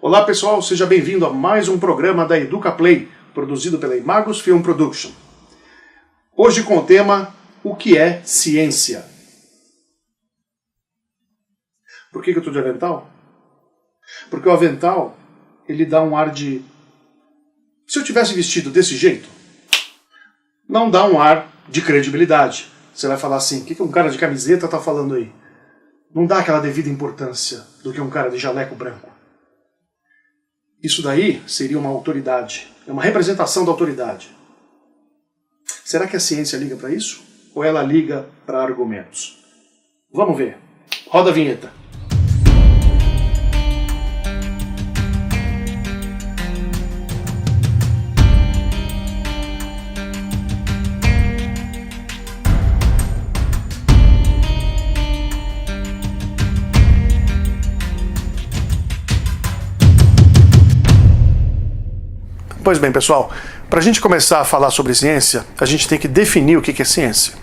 Olá pessoal, seja bem-vindo a mais um programa da EducaPlay, produzido pela Imagos Film Production. Hoje com o tema, o que é ciência? Por que eu estou de avental? Porque o avental, ele dá um ar de... Se eu tivesse vestido desse jeito, não dá um ar de credibilidade. Você vai falar assim, o que um cara de camiseta está falando aí? Não dá aquela devida importância do que um cara de jaleco branco. Isso daí seria uma autoridade, é uma representação da autoridade. Será que a ciência liga para isso? Ou ela liga para argumentos? Vamos ver. Roda a vinheta. Pois bem, pessoal, para a gente começar a falar sobre ciência, a gente tem que definir o que é ciência.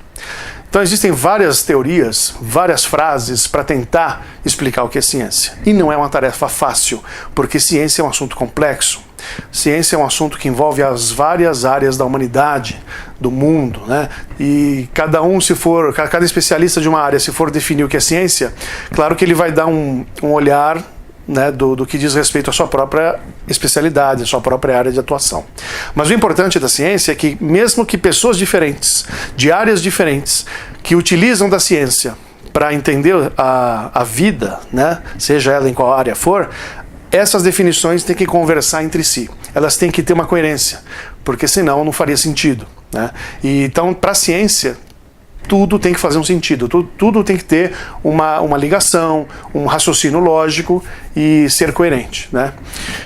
Então existem várias teorias, várias frases para tentar explicar o que é ciência. E não é uma tarefa fácil, porque ciência é um assunto complexo. Ciência é um assunto que envolve as várias áreas da humanidade, do mundo, né? E cada especialista de uma área, se for definir o que é ciência, claro que ele vai dar um olhar, né, do que diz respeito à sua própria especialidade, à sua própria área de atuação. Mas o importante da ciência é que, mesmo que pessoas diferentes, de áreas diferentes, que utilizam da ciência para entender a vida, né, seja ela em qual área for, essas definições têm que conversar entre si. Elas têm que ter uma coerência, porque senão não faria sentido, né? E, então, para a ciência, tudo tem que fazer um sentido, tudo tem que ter uma ligação, um raciocínio lógico e ser coerente, né?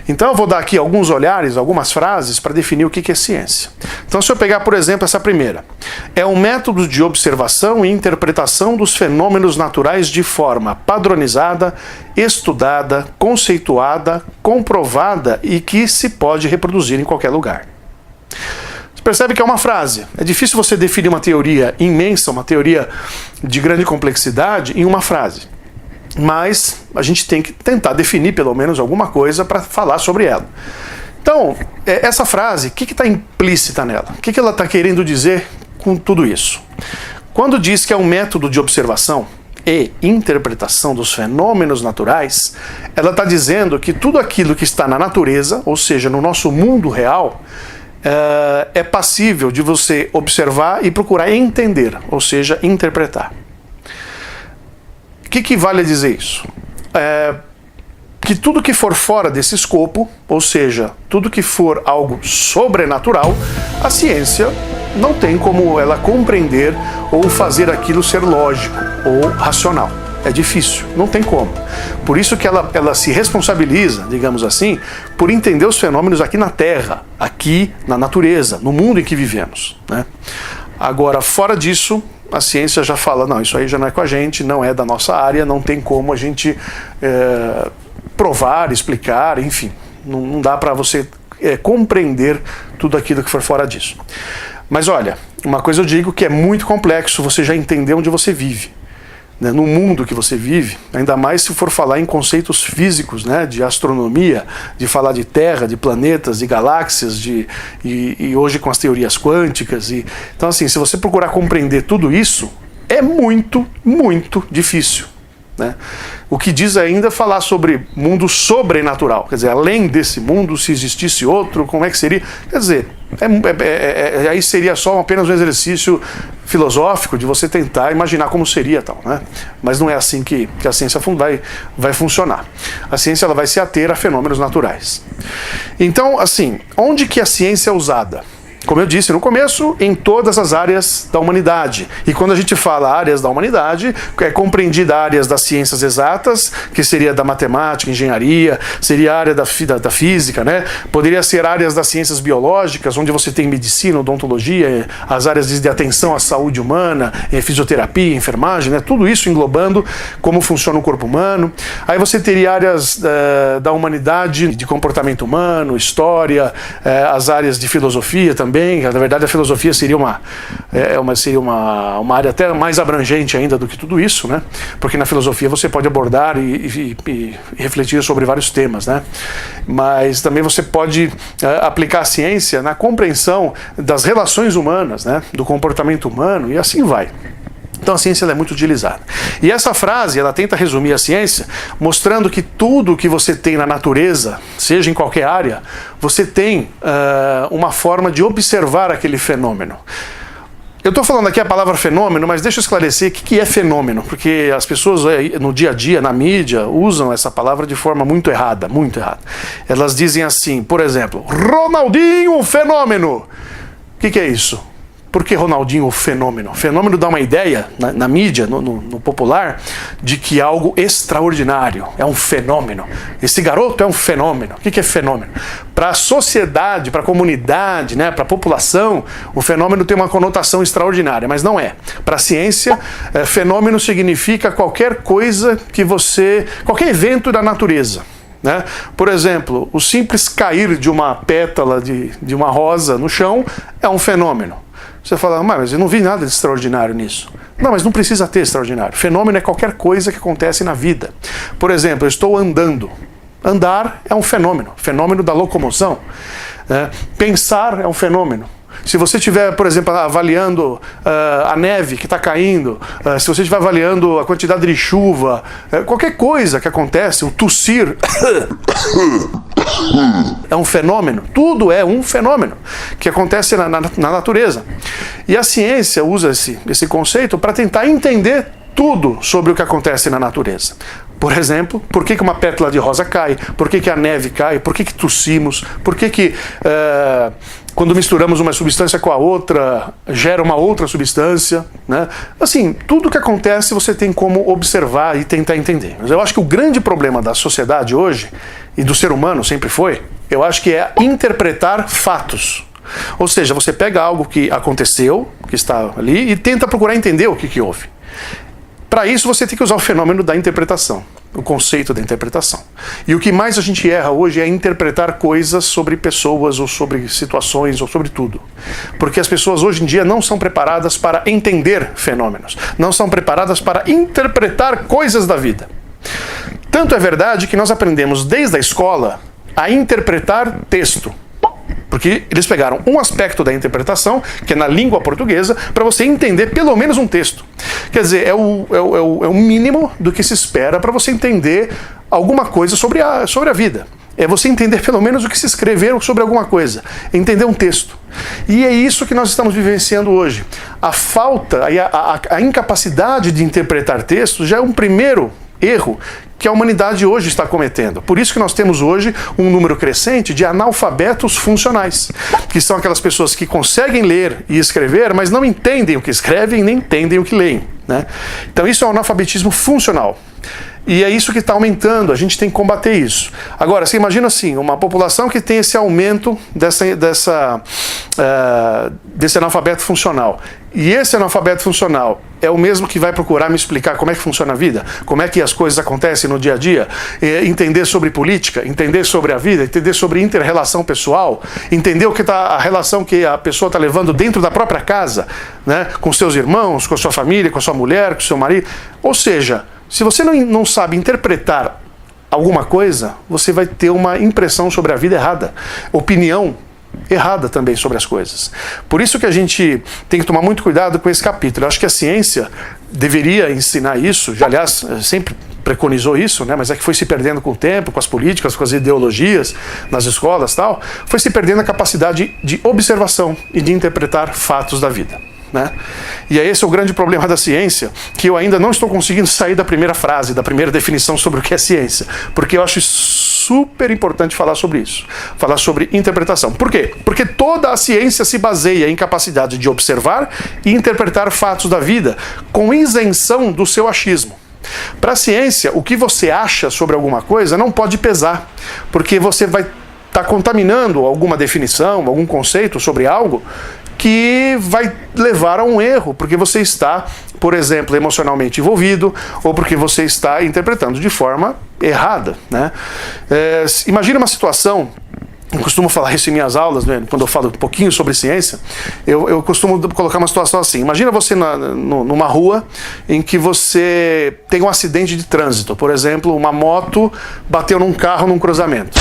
Então eu vou dar aqui alguns olhares, algumas frases para definir o que é ciência. Então se eu pegar, por exemplo, essa primeira. É um método de observação e interpretação dos fenômenos naturais de forma padronizada, estudada, conceituada, comprovada e que se pode reproduzir em qualquer lugar. Percebe que é uma frase. É difícil você definir uma teoria imensa, uma teoria de grande complexidade em uma frase. Mas a gente tem que tentar definir pelo menos alguma coisa para falar sobre ela. Então, essa frase, o que está implícita nela? O que ela está querendo dizer com tudo isso? Quando diz que é um método de observação e interpretação dos fenômenos naturais, ela está dizendo que tudo aquilo que está na natureza, ou seja, no nosso mundo real, é passível de você observar e procurar entender, ou seja, interpretar. O que vale dizer isso? Que tudo que for fora desse escopo, ou seja, tudo que for algo sobrenatural, a ciência não tem como ela compreender ou fazer aquilo ser lógico ou racional. É difícil, não tem como. Por isso que ela se responsabiliza, digamos assim, por entender os fenômenos aqui na Terra, aqui na natureza, no mundo em que vivemos, né? Agora, fora disso, a ciência já fala, não, isso aí já não é com a gente, não é da nossa área, não tem como a gente provar, explicar, enfim, não dá para você compreender tudo aquilo que for fora disso. Mas olha, uma coisa eu digo que é muito complexo você já entender onde você vive. No mundo que você vive, ainda mais se for falar em conceitos físicos, né, de astronomia, de falar de Terra, de planetas, de galáxias, e hoje com as teorias quânticas. Então, assim, se você procurar compreender tudo isso, é muito, muito difícil, né? O que diz ainda falar sobre mundo sobrenatural, quer dizer, além desse mundo, se existisse outro, como é que seria? Quer dizer, aí seria só apenas um exercício filosófico de você tentar imaginar como seria tal, né? Mas não é assim que a ciência vai funcionar. A ciência ela vai se ater a fenômenos naturais. Então, assim, onde que a ciência é usada? Como eu disse no começo, em todas as áreas da humanidade. E quando a gente fala áreas da humanidade, é compreendida áreas das ciências exatas, que seria da matemática, engenharia, seria a área da física, né? Poderia ser áreas das ciências biológicas, onde você tem medicina, odontologia, as áreas de atenção à saúde humana, fisioterapia, enfermagem, né? Tudo isso englobando como funciona o corpo humano. Aí você teria áreas da humanidade, de comportamento humano, história, as áreas de filosofia também, também. Na verdade, a filosofia seria uma área até mais abrangente ainda do que tudo isso, né? Porque na filosofia você pode abordar e refletir sobre vários temas, né? Mas também você pode aplicar a ciência na compreensão das relações humanas, né? Do comportamento humano, e assim vai. Então a ciência ela é muito utilizada. E essa frase, ela tenta resumir a ciência, mostrando que tudo que você tem na natureza, seja em qualquer área, você tem uma forma de observar aquele fenômeno. Eu estou falando aqui a palavra fenômeno, mas deixa eu esclarecer o que é fenômeno, porque as pessoas no dia a dia, na mídia, usam essa palavra de forma muito errada, muito errada. Elas dizem assim, por exemplo, Ronaldinho, fenômeno. O que é isso? Por que Ronaldinho, o fenômeno? Fenômeno dá uma ideia, na mídia, no popular, de que é algo extraordinário, é um fenômeno. Esse garoto é um fenômeno. O que é fenômeno? Para a sociedade, para a comunidade, né, para a população, o fenômeno tem uma conotação extraordinária, mas não é. Para a ciência, fenômeno significa qualquer coisa qualquer evento da natureza. Né? Por exemplo, o simples cair de uma pétala de uma rosa no chão é um fenômeno. Você fala, mas eu não vi nada de extraordinário nisso. Não, mas não precisa ter extraordinário. Fenômeno é qualquer coisa que acontece na vida. Por exemplo, eu estou andando. Andar é um fenômeno. Fenômeno da locomoção. Pensar é um fenômeno. Se você estiver, por exemplo, avaliando a neve que está caindo, se você estiver avaliando a quantidade de chuva, qualquer coisa que acontece, o tossir é um fenômeno. Tudo é um fenômeno que acontece na natureza. E a ciência usa esse conceito para tentar entender tudo sobre o que acontece na natureza. Por exemplo, por que uma pétala de rosa cai? Por que a neve cai? Por que tossimos? Por que quando misturamos uma substância com a outra, gera uma outra substância? Né? Assim, tudo que acontece você tem como observar e tentar entender. Mas eu acho que o grande problema da sociedade hoje, e do ser humano sempre foi, eu acho que é interpretar fatos. Ou seja, você pega algo que aconteceu, que está ali, e tenta procurar entender o que houve. Para isso você tem que usar o fenômeno da interpretação, o conceito da interpretação. E o que mais a gente erra hoje é interpretar coisas sobre pessoas, ou sobre situações, ou sobre tudo. Porque as pessoas hoje em dia não são preparadas para entender fenômenos, não são preparadas para interpretar coisas da vida. Tanto é verdade que nós aprendemos desde a escola a interpretar texto. Porque eles pegaram um aspecto da interpretação, que é na língua portuguesa, para você entender pelo menos um texto. Quer dizer, é o mínimo do que se espera para você entender alguma coisa sobre a vida. É você entender pelo menos o que se escreveram sobre alguma coisa. Entender um texto. E é isso que nós estamos vivenciando hoje. A falta, a incapacidade de interpretar textos já é um primeiro erro que a humanidade hoje está cometendo. Por isso que nós temos hoje um número crescente de analfabetos funcionais, que são aquelas pessoas que conseguem ler e escrever, mas não entendem o que escrevem, nem entendem o que leem. Né? Então isso é um analfabetismo funcional. E é isso que está aumentando, a gente tem que combater isso. Agora, você imagina assim, uma população que tem esse aumento desse analfabeto funcional. E esse analfabeto funcional é o mesmo que vai procurar me explicar como é que funciona a vida, como é que as coisas acontecem no dia a dia, entender sobre política, entender sobre a vida, entender sobre inter-relação pessoal, entender a relação que a pessoa está levando dentro da própria casa, né, com seus irmãos, com a sua família, com a sua mulher, com o seu marido. Ou seja, se você não sabe interpretar alguma coisa, você vai ter uma impressão sobre a vida errada, opinião errada também sobre as coisas. Por isso que a gente tem que tomar muito cuidado com esse capítulo. Eu acho que a ciência deveria ensinar isso, já, aliás, sempre preconizou isso, né? Mas é que foi se perdendo com o tempo, com as políticas, com as ideologias nas escolas e tal, foi se perdendo a capacidade de observação e de interpretar fatos da vida. Né? E esse é o grande problema da ciência, que eu ainda não estou conseguindo sair da primeira frase, da primeira definição sobre o que é ciência, porque eu acho super importante falar sobre isso, falar sobre interpretação. Por quê? Porque toda a ciência se baseia em capacidade de observar e interpretar fatos da vida, com isenção do seu achismo. Para a ciência, o que você acha sobre alguma coisa não pode pesar, porque você vai estar contaminando alguma definição, algum conceito sobre algo que vai levar a um erro, porque você está, por exemplo, emocionalmente envolvido, ou porque você está interpretando de forma errada. Né? Imagina uma situação eu costumo falar isso em minhas aulas, né? Quando eu falo um pouquinho sobre ciência, eu costumo colocar uma situação assim. Imagina você numa rua em que você tem um acidente de trânsito. Por exemplo, uma moto bateu num carro num cruzamento.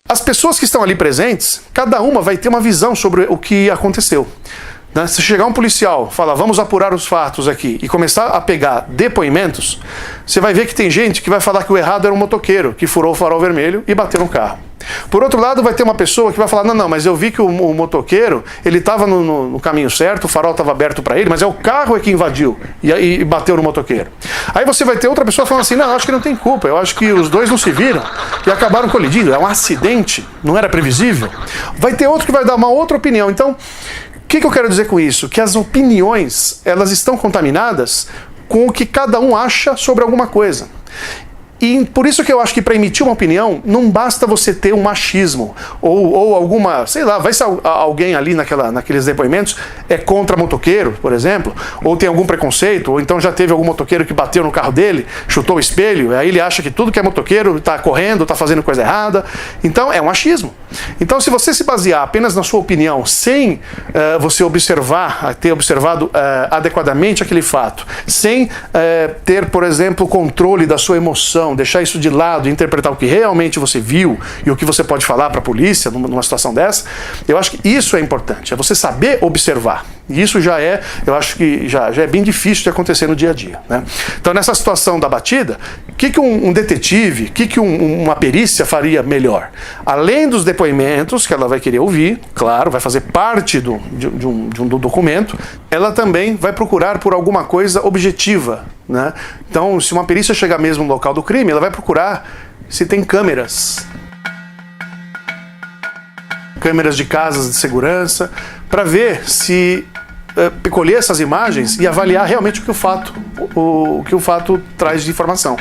As pessoas que estão ali presentes, cada uma vai ter uma visão sobre o que aconteceu. Se chegar um policial, falar, vamos apurar os fatos aqui, e começar a pegar depoimentos, você vai ver que tem gente que vai falar que o errado era um motoqueiro que furou o farol vermelho e bateu no carro. Por outro lado, vai ter uma pessoa que vai falar, não, mas eu vi que o motoqueiro, ele estava no caminho certo, o farol estava aberto para ele, mas é o carro que invadiu e bateu no motoqueiro. Aí você vai ter outra pessoa falando assim, não, acho que não tem culpa, eu acho que os dois não se viram e acabaram colidindo, é um acidente, não era previsível. Vai ter outro que vai dar uma outra opinião. Então, o que eu quero dizer com isso? Que as opiniões, elas estão contaminadas com o que cada um acha sobre alguma coisa. E por isso que eu acho que para emitir uma opinião, não basta você ter um machismo, ou alguma, sei lá, vai ser alguém ali naqueles depoimentos é contra motoqueiro, por exemplo, ou tem algum preconceito, ou então já teve algum motoqueiro que bateu no carro dele, chutou o espelho, aí ele acha que tudo que é motoqueiro está correndo, está fazendo coisa errada. Então é um machismo. Então se você se basear apenas na sua opinião, sem você ter observado adequadamente aquele fato, sem ter, por exemplo, controle da sua emoção, deixar isso de lado e interpretar o que realmente você viu e o que você pode falar para a polícia numa situação dessa, eu acho que isso é importante, é você saber observar. E isso eu acho que já é bem difícil de acontecer no dia a dia, né? Então nessa situação da batida, o que um detetive, o que uma perícia faria melhor? Além dos depoimentos que ela vai querer ouvir, claro, vai fazer parte do documento, ela também vai procurar por alguma coisa objetiva, né? Então, se uma perícia chegar mesmo no local do crime, ela vai procurar se tem câmeras de casas de segurança, para ver se colher essas imagens e avaliar realmente o que o fato traz de informação.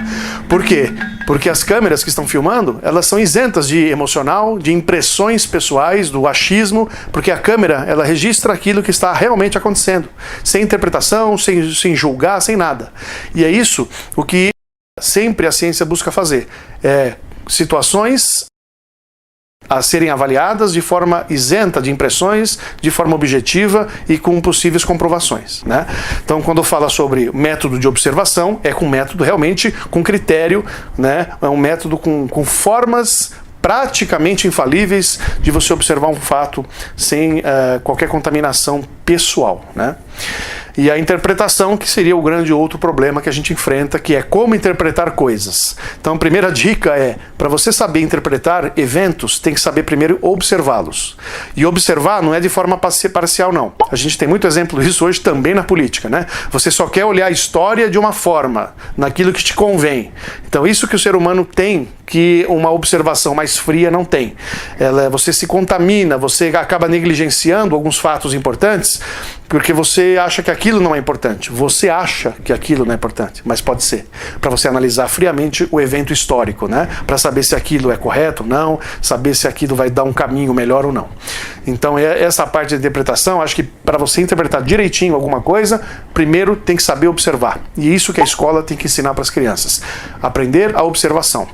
Por quê? Porque as câmeras que estão filmando, elas são isentas de emocional, de impressões pessoais, do achismo, porque a câmera, ela registra aquilo que está realmente acontecendo, sem interpretação, sem julgar, sem nada. E é isso o que sempre a ciência busca fazer. Situações a serem avaliadas de forma isenta de impressões, de forma objetiva e com possíveis comprovações, né? Então, quando fala sobre método de observação, é com método realmente com critério, né? É um método com formas praticamente infalíveis de você observar um fato sem qualquer contaminação pessoal, né? E a interpretação, que seria o grande outro problema que a gente enfrenta, que é como interpretar coisas. Então, a primeira dica para você saber interpretar eventos, tem que saber primeiro observá-los. E observar não é de forma parcial, não. A gente tem muito exemplo disso hoje também na política, né? Você só quer olhar a história de uma forma, naquilo que te convém. Então, isso que o ser humano tem, que uma observação mais fria não tem. Você se contamina, você acaba negligenciando alguns fatos importantes, porque você acha que aquilo não é importante. Você acha que aquilo não é importante, mas pode ser. Para você analisar friamente o evento histórico, né? Para saber se aquilo é correto ou não, saber se aquilo vai dar um caminho melhor ou não. Então, essa parte de interpretação, acho que para você interpretar direitinho alguma coisa, primeiro tem que saber observar. E isso que a escola tem que ensinar para as crianças. Aprender a observação.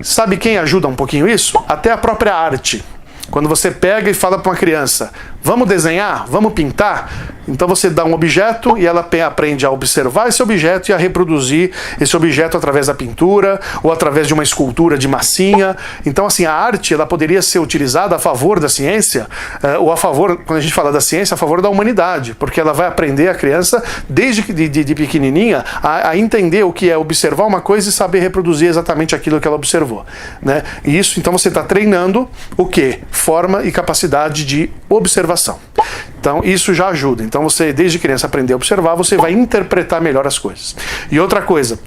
Sabe quem ajuda um pouquinho isso? Até a própria arte. Quando você pega e fala para uma criança, vamos desenhar, vamos pintar, então você dá um objeto e ela aprende a observar esse objeto e a reproduzir esse objeto através da pintura ou através de uma escultura de massinha. Então, assim, a arte, ela poderia ser utilizada a favor da ciência, ou a favor, quando a gente fala da ciência, a favor da humanidade, porque ela vai aprender a criança, desde de pequenininha, a entender o que é observar uma coisa e saber reproduzir exatamente aquilo que ela observou, né? E isso, então, você está treinando o quê? Forma e capacidade de observação. Então, isso já ajuda. Então, você, desde criança, aprender a observar, você vai interpretar melhor as coisas. E outra coisa,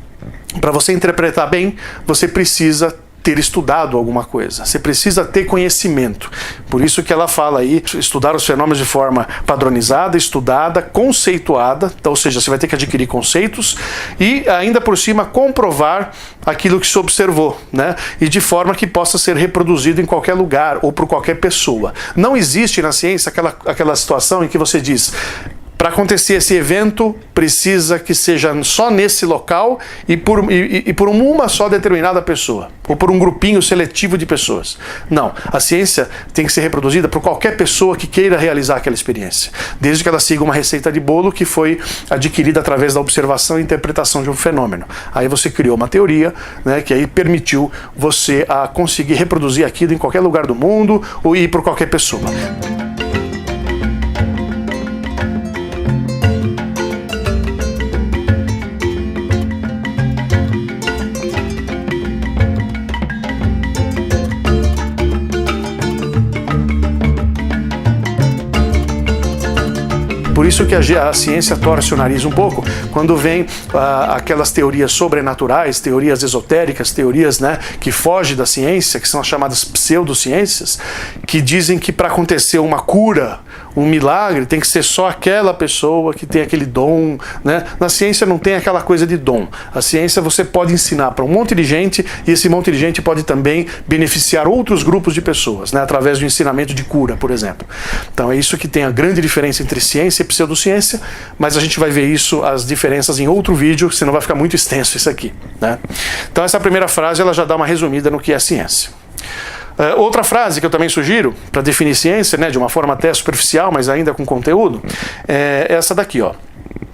para você interpretar bem, você precisa ter estudado alguma coisa. Você precisa ter conhecimento. Por isso que ela fala aí, estudar os fenômenos de forma padronizada, estudada, conceituada, então, ou seja, você vai ter que adquirir conceitos e ainda por cima comprovar aquilo que se observou, né? E de forma que possa ser reproduzido em qualquer lugar ou por qualquer pessoa. Não existe na ciência aquela situação em que você diz, para acontecer esse evento, precisa que seja só nesse local e por uma só determinada pessoa, ou por um grupinho seletivo de pessoas. Não, a ciência tem que ser reproduzida por qualquer pessoa que queira realizar aquela experiência, desde que ela siga uma receita de bolo que foi adquirida através da observação e interpretação de um fenômeno. Aí você criou uma teoria, né, que aí permitiu você a conseguir reproduzir aquilo em qualquer lugar do mundo ou ir por qualquer pessoa. Por isso que a ciência torce o nariz um pouco quando vem aquelas teorias sobrenaturais, teorias esotéricas, teorias, né, que fogem da ciência, que são as chamadas pseudociências, que dizem que para acontecer uma cura, um milagre, tem que ser só aquela pessoa que tem aquele dom, né? Na ciência não tem aquela coisa de dom. A ciência você pode ensinar para um monte de gente e esse monte de gente pode também beneficiar outros grupos de pessoas, né? Através do ensinamento de cura, por exemplo. Então é isso que tem a grande diferença entre ciência e pseudociência, mas a gente vai ver isso, as diferenças em outro vídeo, senão vai ficar muito extenso isso aqui, né? Então essa primeira frase ela já dá uma resumida no que é ciência. Outra frase que eu também sugiro para definir ciência, né, de uma forma até superficial, mas ainda com conteúdo, é essa daqui, ó.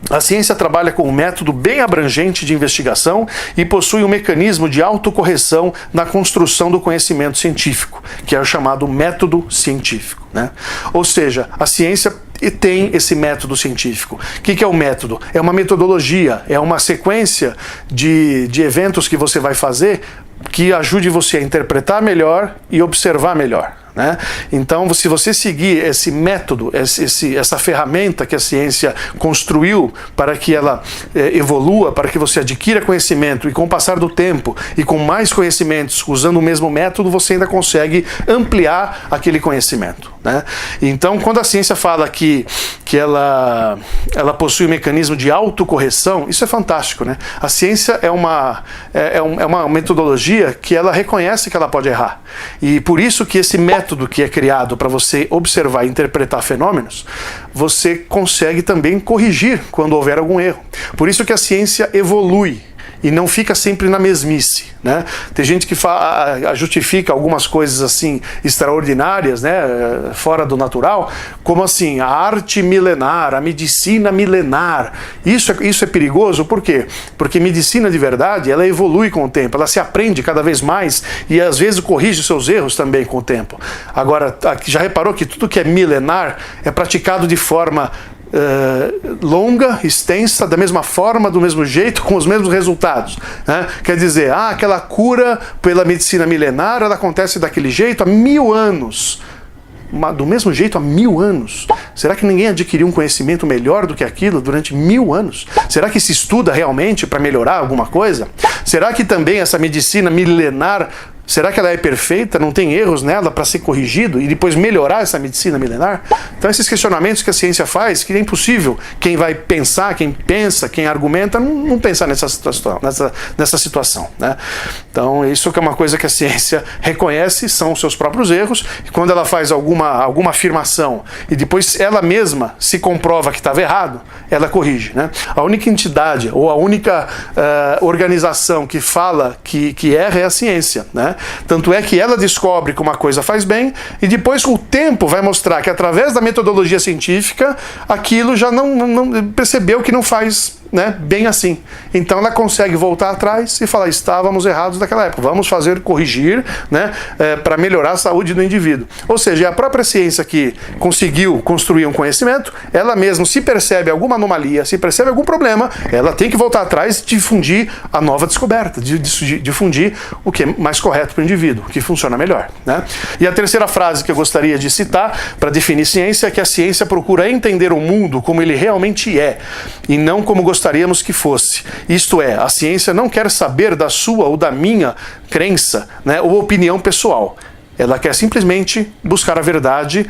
A ciência trabalha com um método bem abrangente de investigação e possui um mecanismo de autocorreção na construção do conhecimento científico, que é o chamado método científico, né? Ou seja, a ciência tem esse método científico. O que é o método? É uma metodologia, é uma sequência de eventos que você vai fazer que ajude você a interpretar melhor e observar melhor, né? Então, se você seguir esse método, essa ferramenta que a ciência construiu para que ela evolua, para que você adquira conhecimento e com o passar do tempo e com mais conhecimentos, usando o mesmo método, você ainda consegue ampliar aquele conhecimento, né? Então, quando a ciência fala que ela possui um mecanismo de autocorreção, isso é fantástico, né? A ciência é uma metodologia que ela reconhece que ela pode errar. E por isso que esse método que é criado para você observar e interpretar fenômenos, você consegue também corrigir quando houver algum erro. Por isso que a ciência evolui e não fica sempre na mesmice, né? Tem gente que justifica algumas coisas assim extraordinárias, né, fora do natural, como assim a arte milenar, a medicina milenar. Isso é perigoso, por quê? Porque medicina de verdade, ela evolui com o tempo, ela se aprende cada vez mais e às vezes corrige seus erros também com o tempo. Agora, já reparou que tudo que é milenar é praticado de forma longa, extensa, da mesma forma, do mesmo jeito, com os mesmos resultados, né? Quer dizer, aquela cura pela medicina milenar, ela acontece daquele jeito há 1000 anos. Do mesmo jeito há 1000 anos. Será que ninguém adquiriu um conhecimento melhor do que aquilo durante 1000 anos? Será que se estuda realmente para melhorar alguma coisa? Será que também essa medicina milenar, será que ela é perfeita, não tem erros nela para ser corrigido e depois melhorar essa medicina milenar? Então esses questionamentos que a ciência faz, que é impossível quem vai pensar, quem pensa, quem argumenta, não pensar nessa situação, né? Então isso que é uma coisa que a ciência reconhece, são os seus próprios erros, e quando ela faz alguma afirmação e depois ela mesma se comprova que estava errado, ela corrige, né? A única entidade ou a única organização que fala que erra é a ciência, né? Tanto é que ela descobre que uma coisa faz bem e depois o tempo vai mostrar que através da metodologia científica aquilo já não percebeu que não faz, né, bem assim. Então ela consegue voltar atrás e falar, estávamos errados naquela época, vamos corrigir, né, para melhorar a saúde do indivíduo. Ou seja, é a própria ciência que conseguiu construir um conhecimento, ela mesma, se percebe alguma anomalia, se percebe algum problema, ela tem que voltar atrás e difundir a nova descoberta, difundir o que é mais correto para o indivíduo, o que funciona melhor, né? E a terceira frase que eu gostaria de citar para definir ciência é que a ciência procura entender o mundo como ele realmente é e não como gostaríamos que fosse. Isto é, a ciência não quer saber da sua ou da minha crença, né, ou opinião pessoal. Ela quer simplesmente buscar a verdade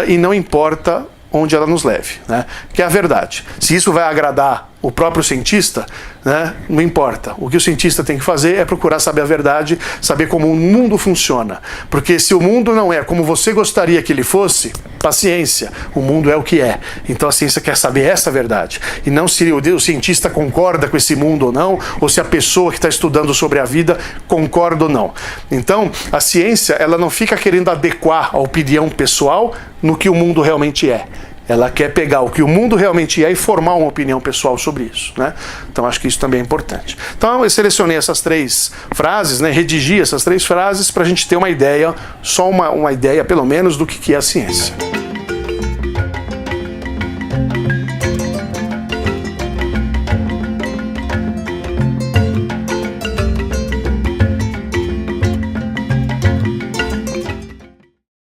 e não importa onde ela nos leve, né? Que é a verdade. Se isso vai agradar o próprio cientista, né? Não importa. O que o cientista tem que fazer é procurar saber a verdade, saber como o mundo funciona. Porque se o mundo não é como você gostaria que ele fosse, paciência, o mundo é o que é. Então a ciência quer saber essa verdade. E não se o cientista concorda com esse mundo ou não, ou se a pessoa que está estudando sobre a vida concorda ou não. Então, a ciência, ela não fica querendo adequar a opinião pessoal no que o mundo realmente é. Ela quer pegar o que o mundo realmente é e formar uma opinião pessoal sobre isso, né? Então acho que isso também é importante. Então eu selecionei essas 3 frases, né? Redigi essas 3 frases para a gente ter uma ideia, só uma ideia pelo menos do que é a ciência.